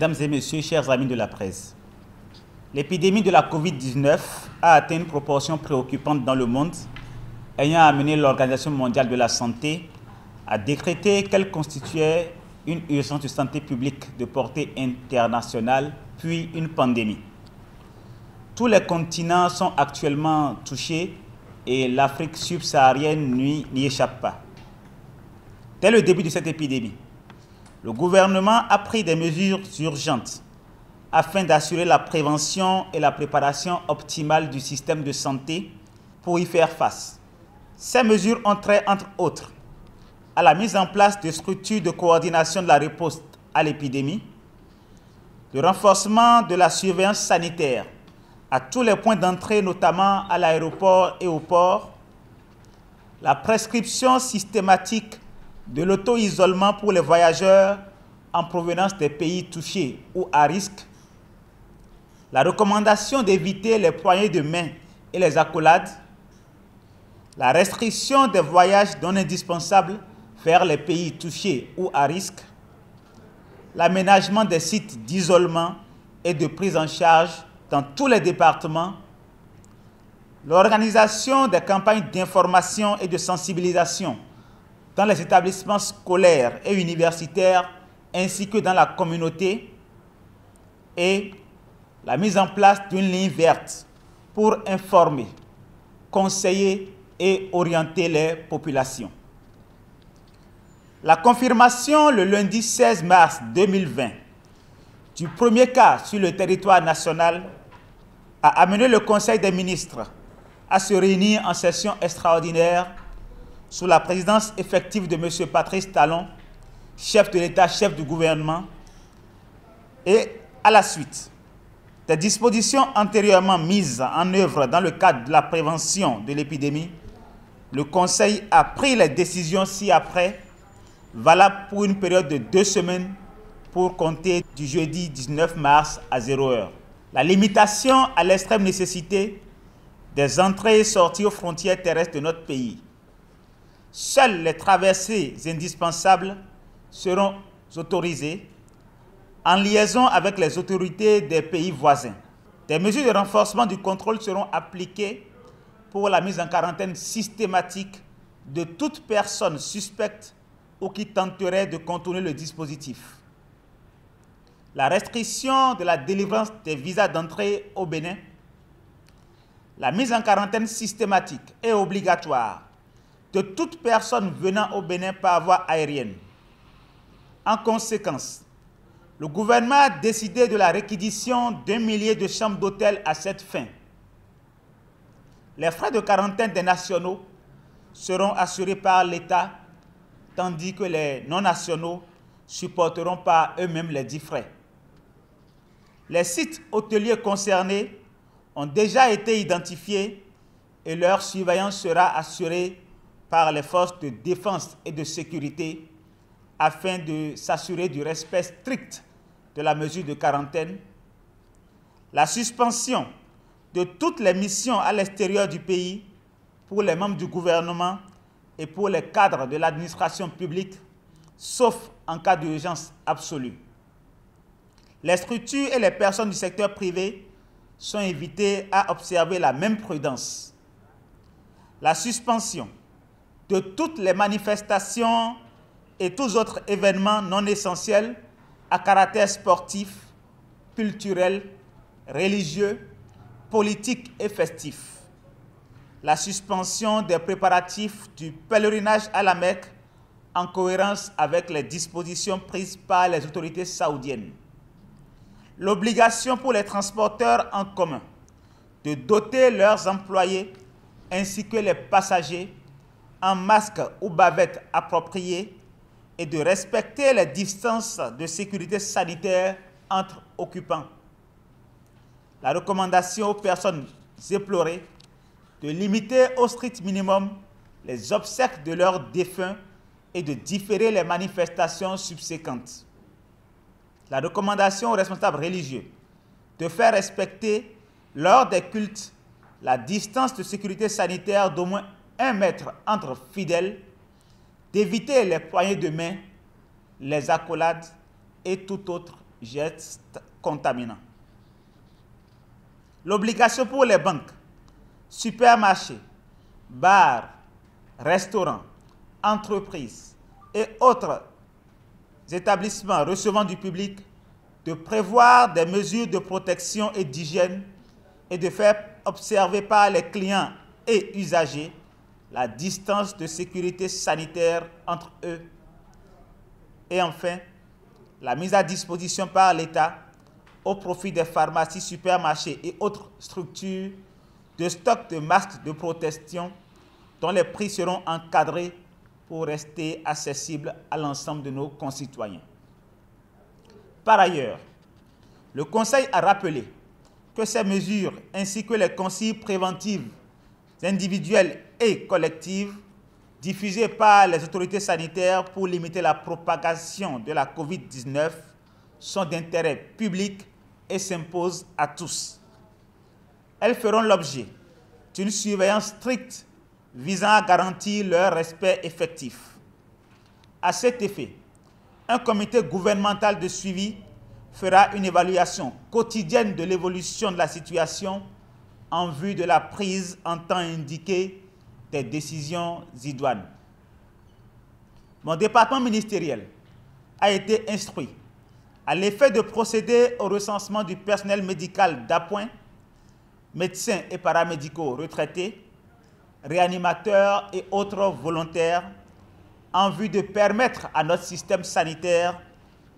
Mesdames et messieurs, chers amis de la presse, l'épidémie de la Covid-19 a atteint une proportion préoccupante dans le monde, ayant amené l'Organisation mondiale de la santé à décréter qu'elle constituait une urgence de santé publique de portée internationale, puis une pandémie. Tous les continents sont actuellement touchés et l'Afrique subsaharienne n'y échappe pas. Dès le début de cette épidémie, le gouvernement a pris des mesures urgentes afin d'assurer la prévention et la préparation optimale du système de santé pour y faire face. Ces mesures ont trait, entre autres, à la mise en place de structures de coordination de la riposte à l'épidémie, le renforcement de la surveillance sanitaire à tous les points d'entrée, notamment à l'aéroport et au port, la prescription systématique de l'auto-isolement pour les voyageurs en provenance des pays touchés ou à risque, la recommandation d'éviter les poignées de main et les accolades, la restriction des voyages non indispensables vers les pays touchés ou à risque, l'aménagement des sites d'isolement et de prise en charge dans tous les départements, l'organisation des campagnes d'information et de sensibilisation dans les établissements scolaires et universitaires ainsi que dans la communauté et la mise en place d'une ligne verte pour informer, conseiller et orienter les populations. La confirmation le lundi 16 mars 2020 du premier cas sur le territoire national a amené le Conseil des ministres à se réunir en session extraordinaire sous la présidence effective de M. Patrice Talon, chef de l'État, chef du gouvernement, et à la suite des dispositions antérieurement mises en œuvre dans le cadre de la prévention de l'épidémie, le Conseil a pris les décisions ci-après, valables pour une période de 2 semaines pour compter du jeudi 19 mars à 0 heure. La limitation à l'extrême nécessité des entrées et sorties aux frontières terrestres de notre pays. Seules les traversées indispensables seront autorisées en liaison avec les autorités des pays voisins. Des mesures de renforcement du contrôle seront appliquées pour la mise en quarantaine systématique de toute personne suspecte ou qui tenterait de contourner le dispositif. La restriction de la délivrance des visas d'entrée au Bénin, la mise en quarantaine systématique et obligatoire de toute personne venant au Bénin par voie aérienne. En conséquence, le gouvernement a décidé de la réquisition d'1 millier de chambres d'hôtel à cette fin. Les frais de quarantaine des nationaux seront assurés par l'État, tandis que les non-nationaux supporteront par eux-mêmes les dits frais. Les sites hôteliers concernés ont déjà été identifiés et leur surveillance sera assurée par les forces de défense et de sécurité afin de s'assurer du respect strict de la mesure de quarantaine, la suspension de toutes les missions à l'extérieur du pays pour les membres du gouvernement et pour les cadres de l'administration publique, sauf en cas d'urgence absolue. Les structures et les personnes du secteur privé sont invitées à observer la même prudence. La suspension de toutes les manifestations et tous autres événements non essentiels à caractère sportif, culturel, religieux, politique et festif. La suspension des préparatifs du pèlerinage à la Mecque en cohérence avec les dispositions prises par les autorités saoudiennes. L'obligation pour les transporteurs en commun de doter leurs employés ainsi que les passagers en masques ou bavettes appropriées et de respecter les distances de sécurité sanitaire entre occupants. La recommandation aux personnes éplorées de limiter au strict minimum les obsèques de leurs défunts et de différer les manifestations subséquentes. La recommandation aux responsables religieux de faire respecter lors des cultes la distance de sécurité sanitaire d'au moins 1 mètre entre fidèles, d'éviter les poignées de main, les accolades et toute autre gestes contaminants. L'obligation pour les banques, supermarchés, bars, restaurants, entreprises et autres établissements recevant du public de prévoir des mesures de protection et d'hygiène et de faire observer par les clients et usagers la distance de sécurité sanitaire entre eux. Et enfin, la mise à disposition par l'État au profit des pharmacies, supermarchés et autres structures de stock de masques de protection dont les prix seront encadrés pour rester accessibles à l'ensemble de nos concitoyens. Par ailleurs, le Conseil a rappelé que ces mesures ainsi que les consignes préventives individuelles et collectives diffusées par les autorités sanitaires pour limiter la propagation de la COVID-19 sont d'intérêt public et s'imposent à tous. Elles feront l'objet d'une surveillance stricte visant à garantir leur respect effectif. À cet effet, un comité gouvernemental de suivi fera une évaluation quotidienne de l'évolution de la situation en vue de la prise en temps indiqué des décisions idoines. Mon département ministériel a été instruit à l'effet de procéder au recensement du personnel médical d'appoint, médecins et paramédicaux retraités, réanimateurs et autres volontaires, en vue de permettre à notre système sanitaire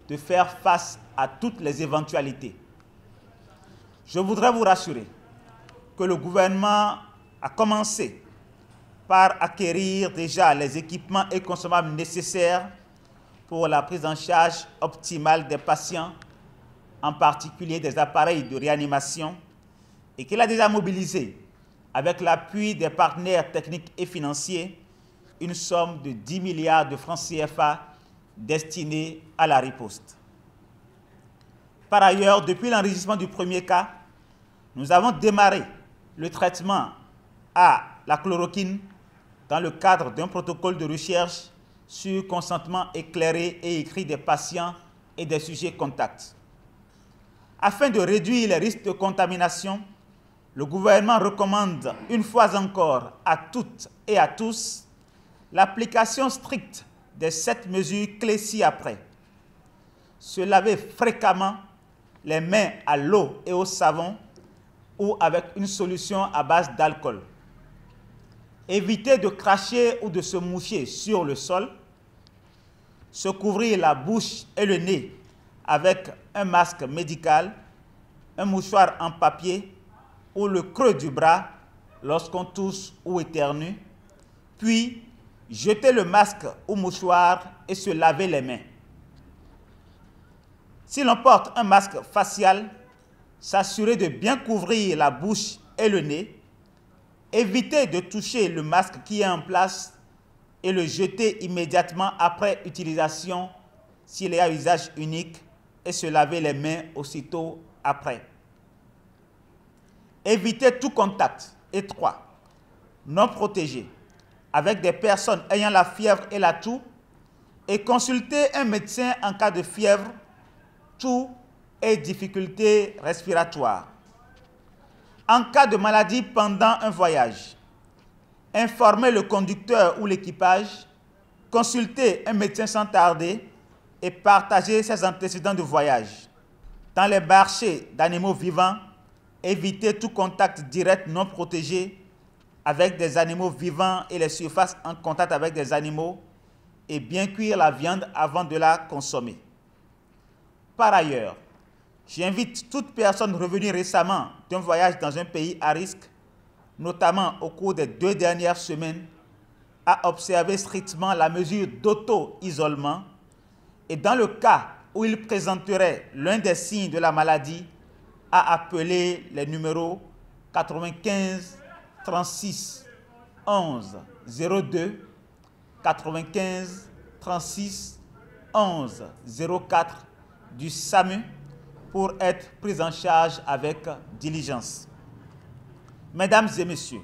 de faire face à toutes les éventualités. Je voudrais vous rassurer que le gouvernement a commencé par acquérir déjà les équipements et consommables nécessaires pour la prise en charge optimale des patients, en particulier des appareils de réanimation, et qu'il a déjà mobilisé, avec l'appui des partenaires techniques et financiers, une somme de 10 milliards de francs CFA destinée à la riposte. Par ailleurs, depuis l'enregistrement du premier cas, nous avons démarré le traitement à la chloroquine dans le cadre d'un protocole de recherche sur consentement éclairé et écrit des patients et des sujets contacts. Afin de réduire les risques de contamination, le gouvernement recommande une fois encore à toutes et à tous l'application stricte des 7 mesures clés ci-après. Se laver fréquemment les mains à l'eau et au savon ou avec une solution à base d'alcool. Éviter de cracher ou de se moucher sur le sol. Se couvrir la bouche et le nez avec un masque médical, un mouchoir en papier ou le creux du bras lorsqu'on tousse ou éternue, puis jeter le masque ou mouchoir et se laver les mains. Si l'on porte un masque facial, s'assurer de bien couvrir la bouche et le nez, éviter de toucher le masque qui est en place et le jeter immédiatement après utilisation s'il est à usage unique et se laver les mains aussitôt après. Éviter tout contact étroit, non protégé, avec des personnes ayant la fièvre et la toux et consulter un médecin en cas de fièvre, toux et difficultés respiratoires. En cas de maladie pendant un voyage, informer le conducteur ou l'équipage, consulter un médecin sans tarder et partager ses antécédents de voyage. Dans les marchés d'animaux vivants, éviter tout contact direct non protégé avec des animaux vivants et les surfaces en contact avec des animaux et bien cuire la viande avant de la consommer. Par ailleurs, j'invite toute personne revenue récemment d'un voyage dans un pays à risque, notamment au cours des 2 dernières semaines, à observer strictement la mesure d'auto-isolement et dans le cas où il présenterait l'un des signes de la maladie, à appeler les numéros 95 36 11 02, 95 36 11 04 du SAMU pour être pris en charge avec diligence. Mesdames et messieurs,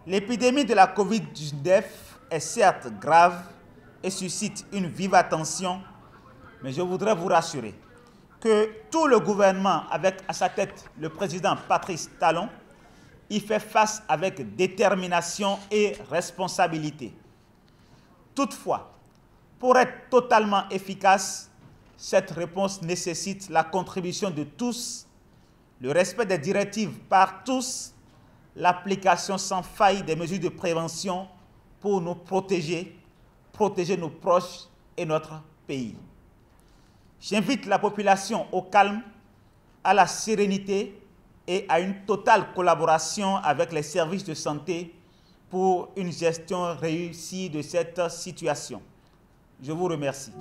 l'épidémie de la COVID-19 est certes grave et suscite une vive attention, mais je voudrais vous rassurer que tout le gouvernement, avec à sa tête le président Patrice Talon, y fait face avec détermination et responsabilité. Toutefois, pour être totalement efficace, cette réponse nécessite la contribution de tous, le respect des directives par tous, l'application sans faille des mesures de prévention pour nous protéger, protéger nos proches et notre pays. J'invite la population au calme, à la sérénité et à une totale collaboration avec les services de santé pour une gestion réussie de cette situation. Je vous remercie.